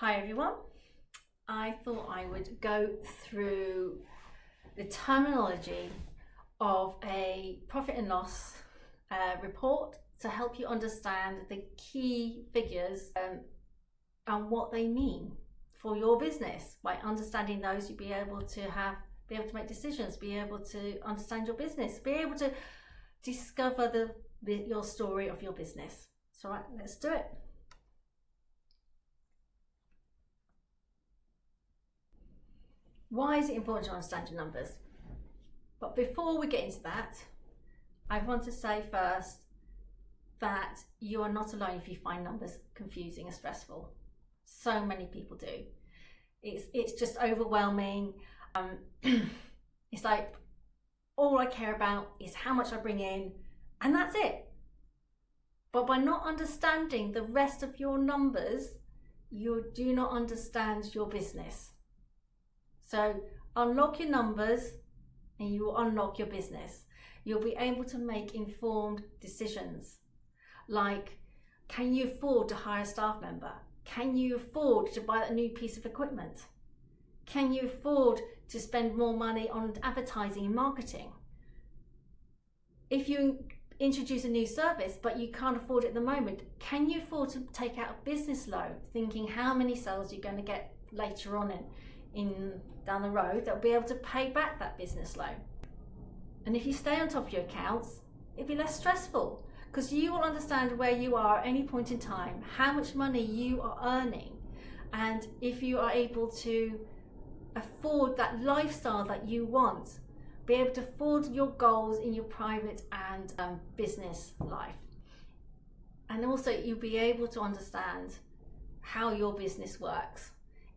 Hi everyone, I thought I would go through the terminology of a profit and loss report to help you understand the key figures and what they mean for your business. By understanding those, you'll be able to make decisions, be able to understand your business, be able to discover your story of your business. So right, let's do it. Why is it important to understand your numbers? But before we get into that, I want to say first that you are not alone if you find numbers confusing and stressful. So many people do. It's just overwhelming. It's like all I care about is how much I bring in, and that's it. But by not understanding the rest of your numbers, you do not understand your business. So unlock your numbers and you will unlock your business. You'll be able to make informed decisions like, can you afford to hire a staff member? Can you afford to buy a new piece of equipment? Can you afford to spend more money on advertising and marketing? If you introduce a new service but you can't afford it at the moment, can you afford to take out a business loan, thinking how many sales you're going to get later on down the road that will be able to pay back that business loan? And if you stay on top of your accounts, it'll be less stressful because you will understand where you are at any point in time, how much money you are earning, and if you are able to afford that lifestyle that you want, be able to afford your goals in your private and business life. And also you'll be able to understand how your business works.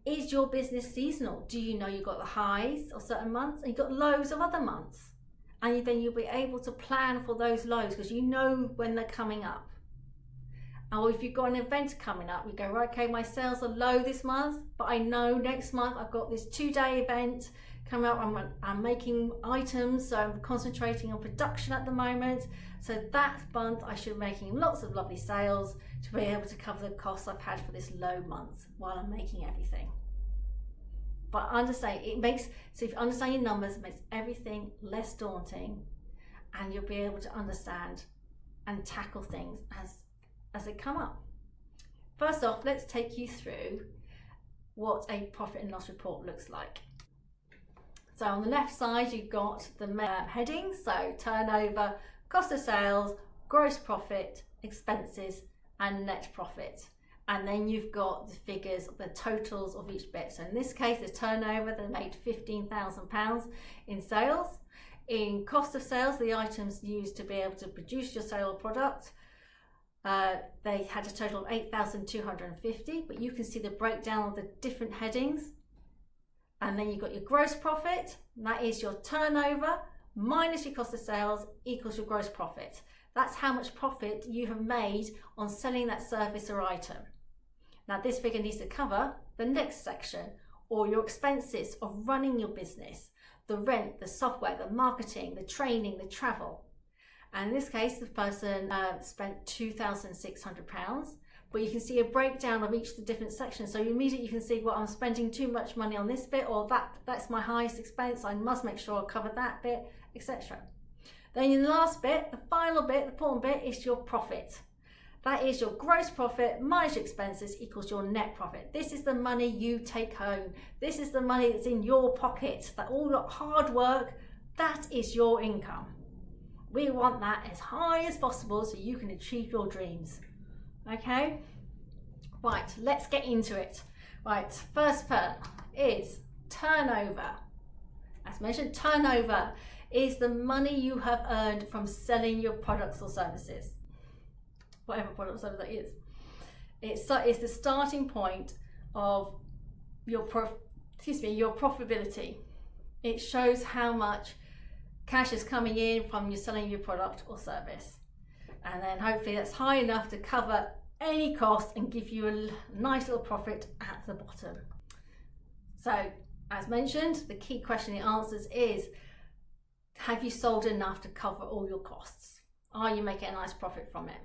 Is your business seasonal? Do you know you've got the highs of certain months and you've got lows of other months? And then you'll be able to plan for those lows because you know when they're coming up. Or if you've got an event coming up, you go, right, okay, my sales are low this month, but I know next month I've got this 2-day event coming up. I'm making items, so I'm concentrating on production at the moment. So that month I should be making lots of lovely sales to be able to cover the costs I've had for this low month while I'm making everything. But understand, so if you understand your numbers, it makes everything less daunting, and you'll be able to understand and tackle things as they come up. First off, let's take you through what a profit and loss report looks like. So on the left side, you've got the headings, so turnover, cost of sales, gross profit, expenses, and net profit. And then you've got the figures, the totals of each bit. So in this case, the turnover, they made £15,000 in sales. In cost of sales, the items used to be able to produce your sale product, they had a total of 8,250, but you can see the breakdown of the different headings. And then you've got your gross profit, and that is your turnover minus your cost of sales equals your gross profit. That's how much profit you have made on selling that service or item. Now this figure needs to cover the next section, or your expenses of running your business, the rent, the software, the marketing, the training, the travel. And in this case, the person spent £2,600, but you can see a breakdown of each of the different sections. So immediately you can see, well, I'm spending too much money on this bit, or that's my highest expense. I must make sure I cover that bit, etc. Then in the last bit, the final bit, the important bit, is your profit. That is your gross profit minus your expenses equals your net profit. This is the money you take home. This is the money that's in your pocket, that all your hard work, that is your income. We want that as high as possible so you can achieve your dreams. Okay? Right, let's get into it. Right, first part is turnover. As mentioned, turnover is the money you have earned from selling your products or services. Whatever product or service that is. It's the starting point of your profitability. It shows how much cash is coming in from you selling your product or service. And then hopefully that's high enough to cover any cost and give you a nice little profit at the bottom. So as mentioned, the key question it answers is, have you sold enough to cover all your costs? Are you making a nice profit from it?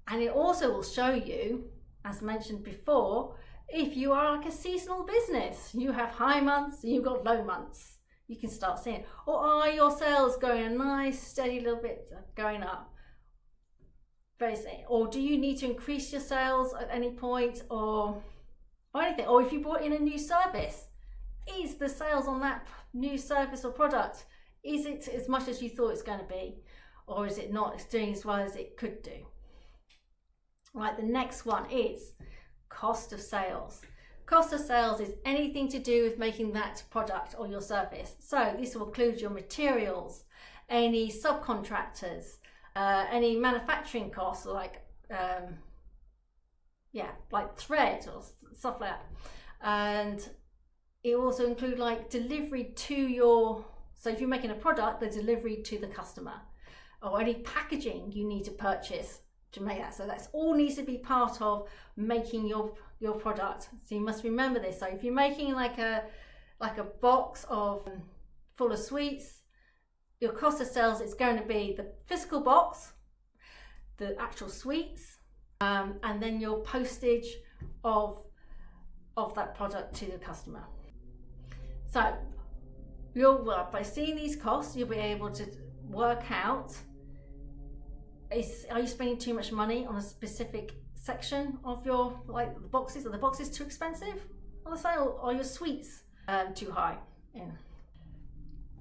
And it also will show you, as mentioned before, If you are like a seasonal business, you have high months and you've got low months, you can start seeing it. Or are your sales going a nice steady little bit going up? Or do you need to increase your sales at any point, or anything? Or if you brought in a new service, is the sales on that new service or product, is it as much as you thought it's going to be, or is it not doing as well as it could do? Right, the next one is cost of sales. Cost of sales is anything to do with making that product or your service. So this will include your materials, any subcontractors, any manufacturing costs like like thread or stuff like that, and it will also include like delivery to your, so if you're making a product, the delivery to the customer, or any packaging you need to purchase to make that. So that's all needs to be part of making your product. So you must remember this. So if you're making like a box of full of sweets, your cost of sales is going to be the physical box, the actual sweets, and then your postage of that product to the customer. So by seeing these costs, you'll be able to work out, are you spending too much money on a specific section of your, like the boxes? Are the boxes too expensive on the sale? Are your sweets too high? Yeah.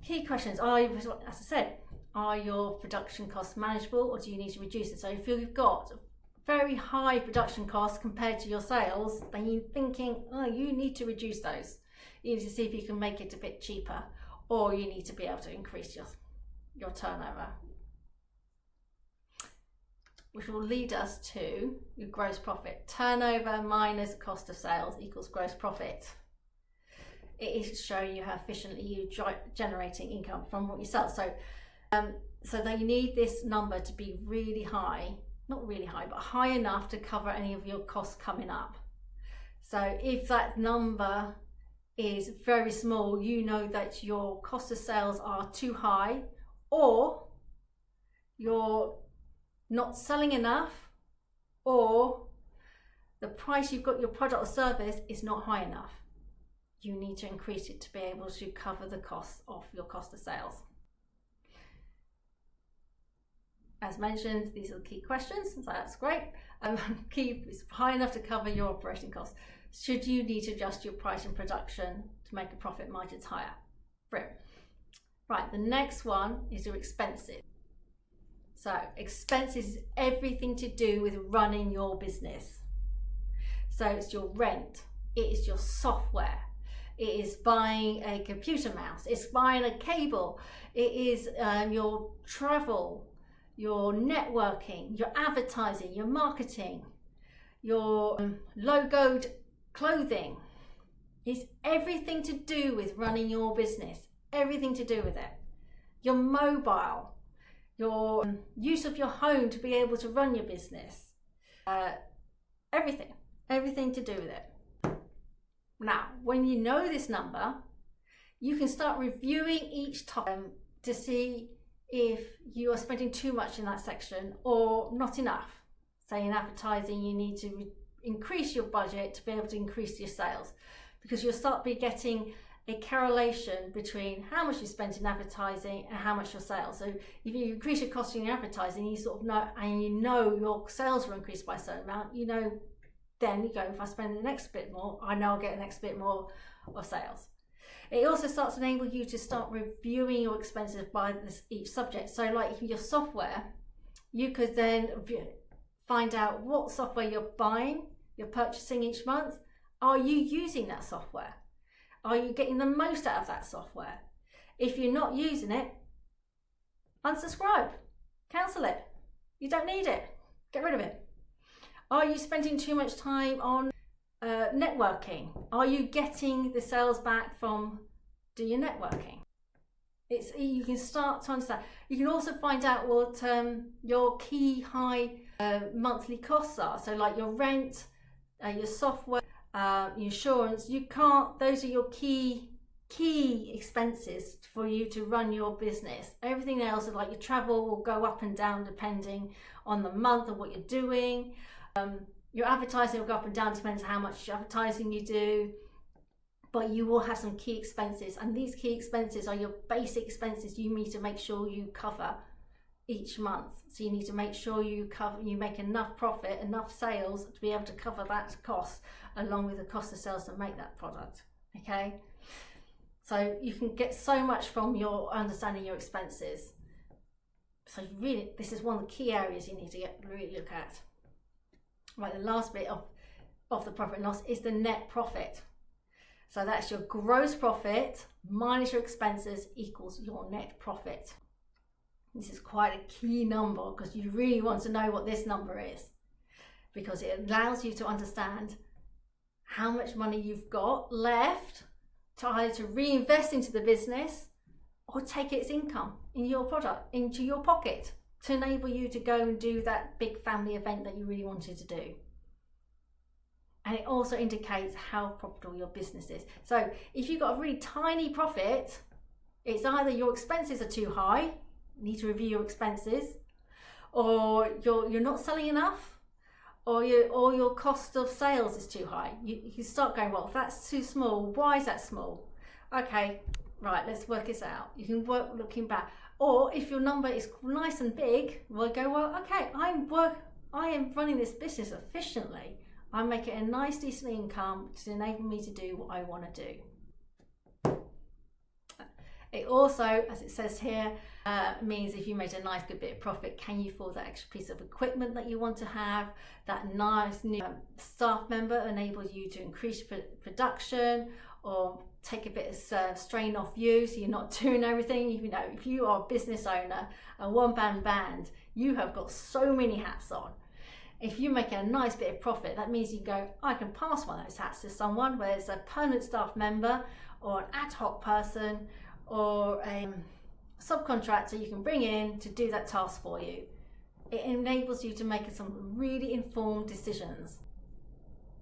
Key questions are, as I said, are your production costs manageable, or do you need to reduce it? So if you've got very high production costs compared to your sales, then you're thinking, oh, you need to reduce those. You need to see if you can make it a bit cheaper, or you need to be able to increase your turnover, which will lead us to your gross profit. Turnover minus cost of sales equals gross profit. It is showing you how efficiently you're generating income from what you sell. So that you need this number to be really high, not really high, but high enough to cover any of your costs coming up. So if that number is very small, you know that your cost of sales are too high, or you're not selling enough, or the price you've got your product or service is not high enough. You need to increase it to be able to cover the costs of your cost of sales. As mentioned, these are the key questions, so that's great. Key is high enough to cover your operating costs. Should you need to adjust your price and production to make a profit margins higher? Brilliant. Right, the next one is your expenses. So expenses is everything to do with running your business. So it's your rent, it is your software, it is buying a computer mouse, it's buying a cable, it is your travel, your networking, your advertising, your marketing, your logoed clothing. It's everything to do with running your business, everything to do with it. Your mobile, your use of your home to be able to run your business, everything to do with it. Now, when you know this number, you can start reviewing each time to see if you are spending too much in that section or not enough. Say in advertising, you need to increase your budget to be able to increase your sales, because you'll start be getting a correlation between how much you spent in advertising and how much your sales. So if you increase your cost in your advertising, you sort of know, and you know your sales will increase by a certain amount, you know, then you go, if I spend the next bit more, I know I'll get the next bit more of sales. It also starts to enable you to start reviewing your expenses by each subject. So like your software, you could then find out what software you're buying, you're purchasing each month. Are you using that software? Are you getting the most out of that software? If you're not using it, unsubscribe, cancel it. You don't need it, get rid of it. Are you spending too much time on networking? Are you getting the sales back from do your networking? You can start to understand. You can also find out what your key high monthly costs are. So like your rent, your software, your insurance. Those are your key expenses for you to run your business. Everything else, like your travel, will go up and down depending on the month and what you're doing. Your advertising will go up and down, depends how much advertising you do, but you will have some key expenses, and these key expenses are your basic expenses you need to make sure you cover each month. So you need to make sure you make enough profit, enough sales to be able to cover that cost along with the cost of sales to make that product. Okay, so you can get so much from your understanding your expenses. So really, this is one of the key areas you need to really look at. Right, the last bit of the profit and loss is the net profit. So that's your gross profit minus your expenses equals your net profit. This is quite a key number because you really want to know what this number is, because it allows you to understand how much money you've got left to either to reinvest into the business or take its income in your product into your pocket to enable you to go and do that big family event that you really wanted to do. And it also indicates how profitable your business is. So if you've got a really tiny profit, it's either your expenses are too high, you need to review your expenses, or you're not selling enough, or your cost of sales is too high. You start going, well, if that's too small, why is that small? Okay, right, let's work this out. You can work looking back. Or if your number is nice and big, we'll go, well, okay, I am running this business efficiently. I'm making a nice, decent income to enable me to do what I want to do. It also, as it says here, means if you made a nice good bit of profit, can you afford that extra piece of equipment that you want to have? That nice new staff member enables you to increase production or take a bit of strain off you, so you're not doing everything. You know, if you are a business owner, a one-man band, you have got so many hats on. If you make a nice bit of profit, that means you go, I can pass one of those hats to someone, whether it's a permanent staff member or an ad hoc person or a subcontractor you can bring in to do that task for you. It enables you to make some really informed decisions.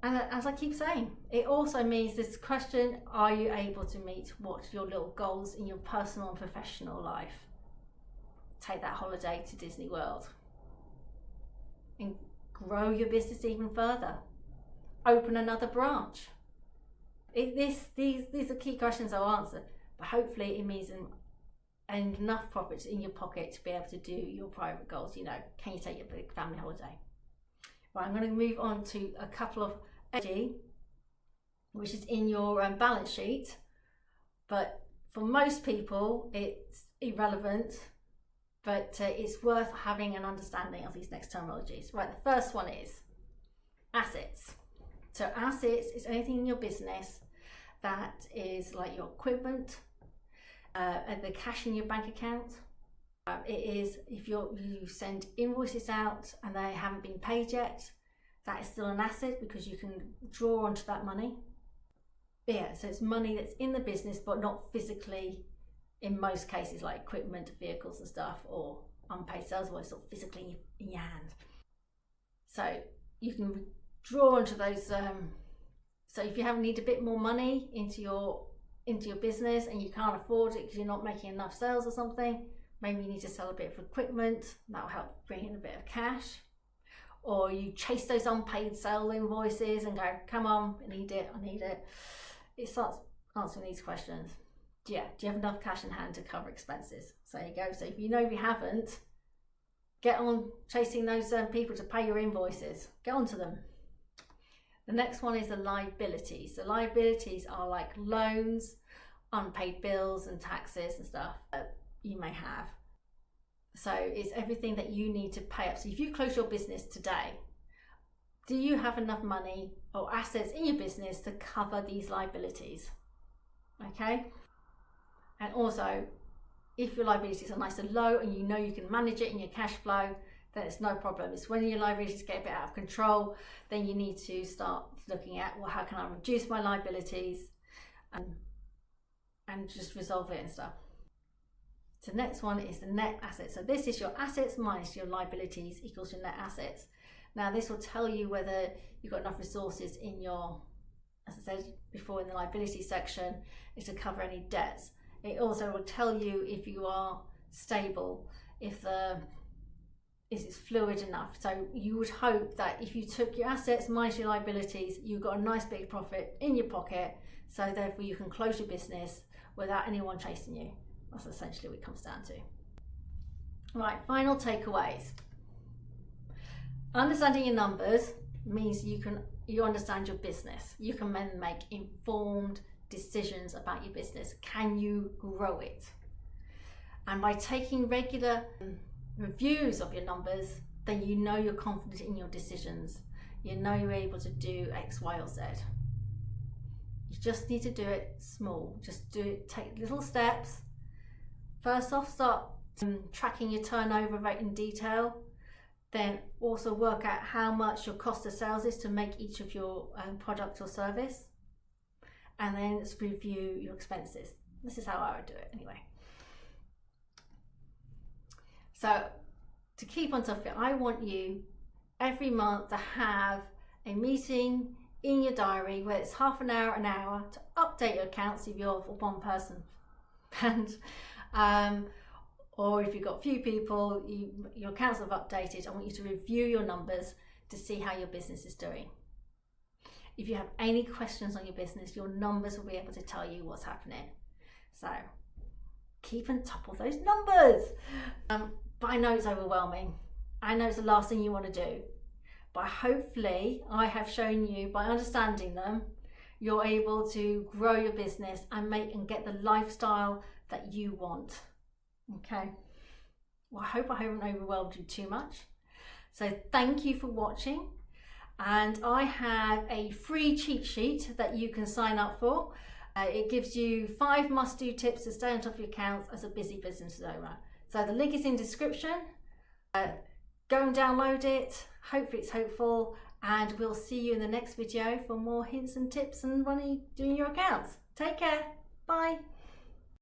And as I keep saying, it also means this question, are you able to meet what your little goals in your personal and professional life? Take that holiday to Disney World. And grow your business even further. Open another branch. These are key questions I'll answer, but hopefully it means enough profits in your pocket to be able to do your private goals. You know, can you take your big family holiday? Right, I'm going to move on to a couple of energy, which is in your balance sheet, but for most people it's irrelevant, but it's worth having an understanding of these next terminologies. Right, the first one is assets. So assets is anything in your business that is like your equipment, and the cash in your bank account. It is if you send invoices out and they haven't been paid yet, that is still an asset because you can draw onto that money. But yeah, so it's money that's in the business but not physically, in most cases, like equipment, vehicles and stuff, or unpaid sales, where it's sort of physically in your hand. So you can draw onto those. So if you need a bit more money into your business and you can't afford it because you're not making enough sales or something, maybe you need to sell a bit of equipment. That will help bring in a bit of cash. Or you chase those unpaid sale invoices and go, come on, I need it. It starts answering these questions. Yeah, do you have enough cash in hand to cover expenses? So there you go. So if you haven't, get on chasing those people to pay your invoices. Get on to them. The next one is the liabilities. The liabilities are like loans, unpaid bills and taxes and stuff that you may have. So it's everything that you need to pay up. So if you close your business today, do you have enough money or assets in your business to cover these liabilities? Okay. And also, if your liabilities are nice and low and you know you can manage it in your cash flow, then it's no problem. It's when your liabilities get a bit out of control, then you need to start looking at, well, how can I reduce my liabilities and just resolve it and stuff. So the next one is the net assets. So this is your assets minus your liabilities equals your net assets. Now this will tell you whether you've got enough resources in your, as I said before in the liability section, is to cover any debts. It also will tell you if you are stable, if is it's fluid enough. So you would hope that if you took your assets minus your liabilities, you've got a nice big profit in your pocket, so therefore you can close your business without anyone chasing you. That's essentially what it comes down to. Right, final takeaways. Understanding your numbers means you understand your business. You can then make informed decisions about your business. Can you grow it? And by taking regular reviews of your numbers, then you know you're confident in your decisions. You know you're able to do X, Y, or Z. You just need to do it small. Just take little steps. First off, start tracking your turnover rate in detail. Then also work out how much your cost of sales is to make each of your product or service. And then let's review your expenses. This is how I would do it anyway. So to keep on top of it, I want you every month to have a meeting in your diary where it's half an hour, to update your accounts if you're one person. And or if you've got a few people, your accounts have updated. I want you to review your numbers to see how your business is doing. If you have any questions on your business, your numbers will be able to tell you what's happening. So keep on top of those numbers. But I know it's overwhelming. I know it's the last thing you want to do. But hopefully I have shown you, by understanding them, you're able to grow your business and get the lifestyle that you want. Okay. Well, I hope I haven't overwhelmed you too much. So thank you for watching. And I have a free cheat sheet that you can sign up for. It gives you 5 must-do tips to stay on top of your accounts as a busy business owner. So the link is in the description. Go and download it. Hopefully it's helpful. And we'll see you in the next video for more hints and tips and doing your accounts. Take care. Bye.